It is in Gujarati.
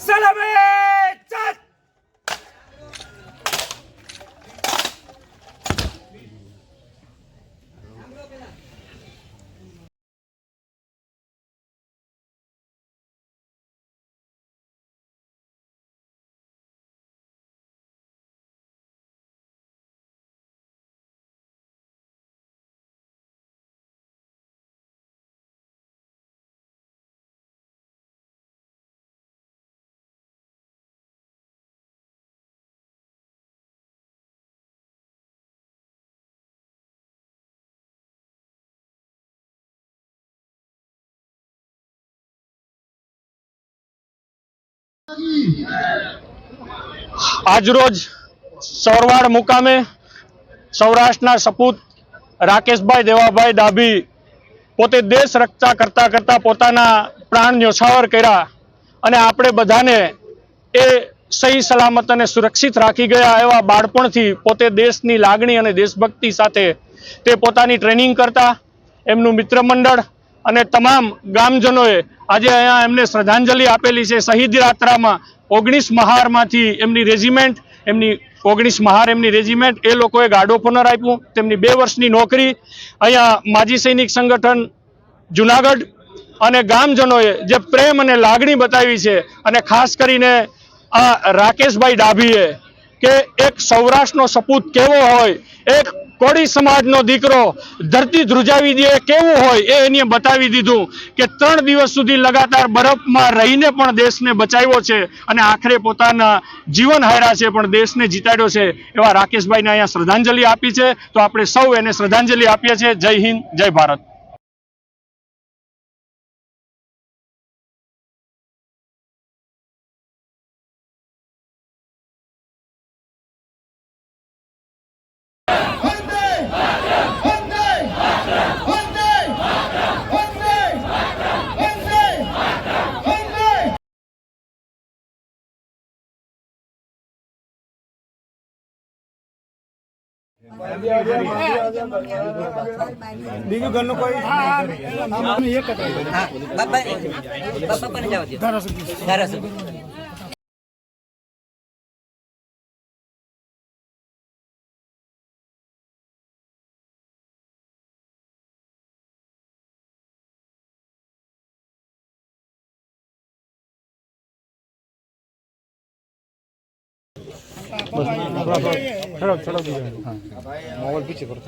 સલામે ચાલ। આજરોજ સોરવાડ મુકામે સૌરાષ્ટ્રના સપૂત રાકેશભાઈ દેવાભાઈ ડાભી પોતે દેશ રક્ષા કરતા કરતા પોતાના પ્રાણ ન્યોછાવર કર્યા અને આપણે બધાને એ સહી સલામત અને સુરક્ષિત રાખી ગયા। એવા બાળપણથી પોતે દેશની લાગણી અને દેશભક્તિ સાથે તે પોતાની ટ્રેનિંગ કરતા એમનું મિત્ર મંડળ અને તમામ ગામજનોએ આજે અહીંયા એમને શ્રદ્ધાંજલિ આપેલી છે। શહીદ યાત્રામાં 19 મહારમાંથી એમની રેજિમેન્ટ એમની રેજિમેન્ટ એ લોકોએ ગાર્ડ ઓફ ઓનર આપ્યું। તેમની 2 વર્ષની નોકરી અહીંયા માજી સૈનિક સંગઠન જુનાગઢ અને ગામજનોએ જે પ્રેમ અને લાગણી બતાવી છે અને ખાસ કરીને આ રાકેશભાઈ ડાભીએ કે એક સૌરાષ્ટ્રનો સપૂત કેવો હોય, એક કોળી સમાજનો દીકરો ધરતી ધ્રુજાવી દે કેવું હોય એ એને બતાવી દીધું કે 3 દિવસ સુધી લગાતાર બરફમાં રહીને પણ દેશને બચાવ્યો છે અને આખરે પોતાના જીવન હાર્યા છે પણ દેશને જીતાડ્યો છે। એવા રાકેશભાઈને અહીંયા શ્રદ્ધાંજલિ આપી છે તો આપણે સૌ એને શ્રદ્ધાંજલિ આપીએ છીએ। જય હિન્દ, જય ભારત। બીજું ઘરનું કોઈ એક चलो मोबाइल पीछे करो।